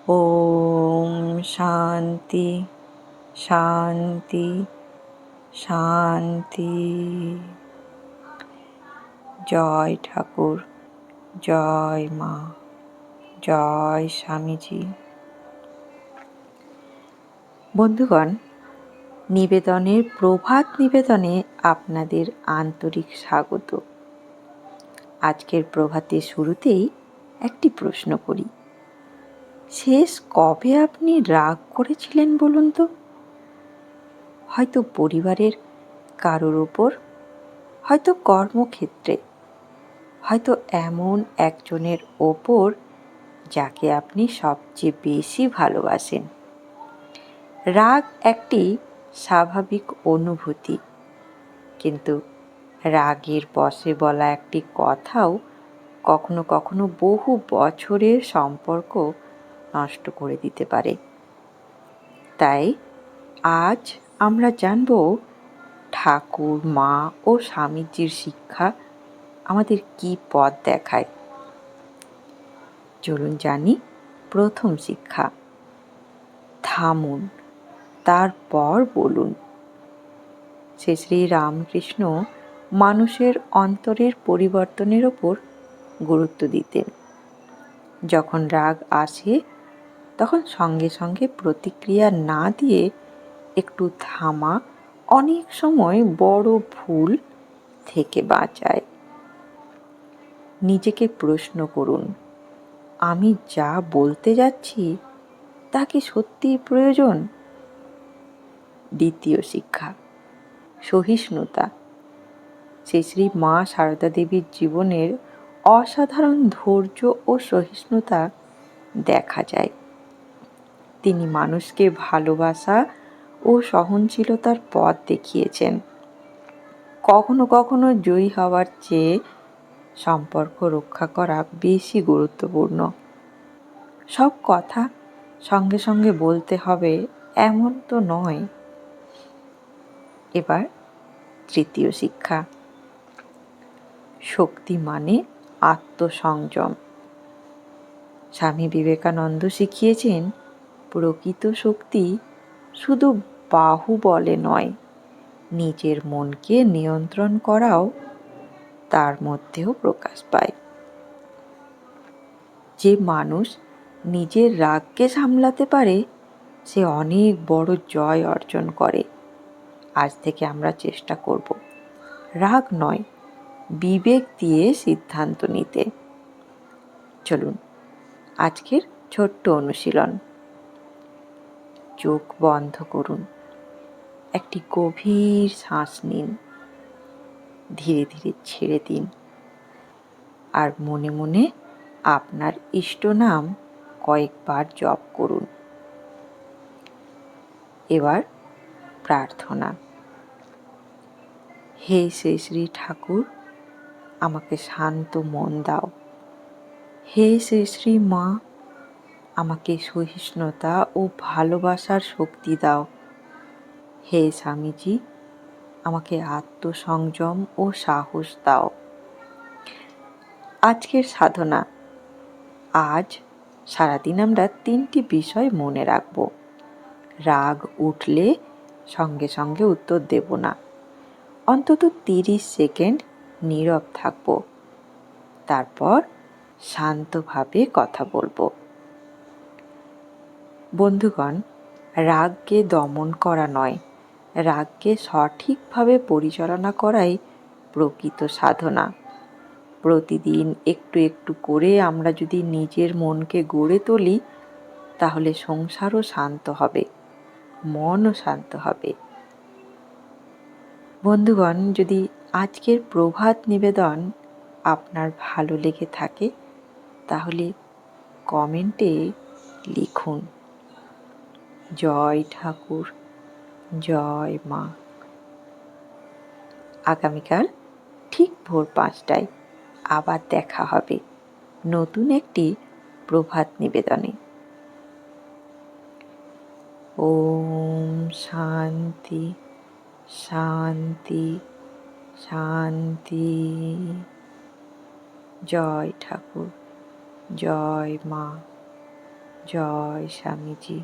ওম শান্তি শান্তি শান্তি। জয় ঠাকুর, জয় মা, জয় স্বামীজি। বন্ধুগণ, নিবেদনের প্রভাত নিবেদনে আপনাদের আন্তরিক স্বাগত। আজকের প্রভাতের শুরুতেই একটি প্রশ্ন করি। শেষ কবে আপনি রাগ করেছিলেন বলুন তো? হয়তো পরিবারের কারোর ওপর, হয়তো কর্মক্ষেত্রে, হয়তো এমন একজনের ওপর যাকে আপনি সবচেয়ে বেশি ভালোবাসেন। রাগ একটি স্বাভাবিক অনুভূতি, কিন্তু রাগের বশে বলা একটি কথাও কখনো কখনো বহু বছরের সম্পর্ক নষ্ট করে দিতে পারে। তাই আজ আমরা জানব ঠাকুর, মা ও স্বামীজির শিক্ষা আমাদের কি পথ দেখায়। চলুন জানি প্রথম শিক্ষা। থামুন, তারপর বলুন। শ্রী শ্রী রামকৃষ্ণ মানুষের অন্তরের পরিবর্তনের ওপর গুরুত্ব দিতেন। যখন রাগ আসে তখন সঙ্গে সঙ্গে প্রতিক্রিয়া না দিয়ে একটু থামা অনেক সময় বড় ভুল থেকে বাঁচায়। নিজেকে প্রশ্ন করুন, আমি যা বলতে যাচ্ছি তা কি সত্যিই প্রয়োজন? দ্বিতীয় শিক্ষা, সহিষ্ণুতা। শ্রী শ্রী মা সারদা দেবীর জীবনের অসাধারণ ধৈর্য ও সহিষ্ণুতা দেখা যায়। তিনি মানুষকে ভালোবাসা ও সহনশীলতার পথ দেখিয়েছেন। কখনো কখনো জয়ী হওয়ার চেয়ে সম্পর্ক রক্ষা করা বেশি গুরুত্বপূর্ণ। সব কথা সঙ্গে সঙ্গে বলতে হবে এমন তো নয়। এবার তৃতীয় শিক্ষা, শক্তি মানে আত্মসংযম। স্বামী বিবেকানন্দ শিখিয়েছেন, প্রকৃত শক্তি শুধু বাহুবলে নয়, নিজের মনকে নিয়ন্ত্রণ করাও তার মধ্যেও প্রকাশ পায়। যে মানুষ নিজের রাগকে সামলাতে পারে সে অনেক বড় জয় অর্জন করে। আজ থেকে আমরা চেষ্টা করব রাগ নয়, বিবেক দিয়ে সিদ্ধান্ত নিতে। চলুন আজকের ছোট্ট অনুশীলন। চোখ বন্ধ করুন, একটি গভীর শ্বাস নিন, ধীরে ধীরে ছেড়ে দিন, আর মনে মনে আপনার ইষ্ট নাম কয়েকবার জপ করুন। এবার প্রার্থনা। হে শ্রী শ্রী ঠাকুর, আমাকে শান্ত মন দাও। হে শ্রী শ্রী মা, আমাকে সহিষ্ণুতা ও ভালোবাসার শক্তি দাও। হে স্বামীজি, আমাকে আত্মসংযম ও সাহস দাও। আজকের সাধনা। আজ সারাদিন আমরা 3টি বিষয় মনে রাখব। রাগ উঠলে সঙ্গে সঙ্গে উত্তর দেব না, অন্তত 30 সেকেন্ড নীরব থাকব, তারপর শান্তভাবে কথা বলবো। বন্ধুগণ, রাগকে দমন করা নয়, রাগকে সঠিকভাবে পরিচালনা করাই প্রকৃত সাধনা। প্রতিদিন একটু একটু করে আমরা যদি নিজের মনকে গড়ে তুলি, তাহলে সংসারও শান্ত হবে, মনও শান্ত হবে। বন্ধুগণ, যদি আজকের প্রভাত নিবেদন আপনার ভালো লেগে থাকে তাহলে কমেন্টে লিখুন, জয় ঠাকুর, জয় মা। আগামীকাল ঠিক ভোর 5টায় আবার দেখা হবে নতুন একটি প্রভাত নিবেদনে। ওম শান্তি শান্তি শান্তি। জয় ঠাকুর, জয় মা, জয় স্বামীজি।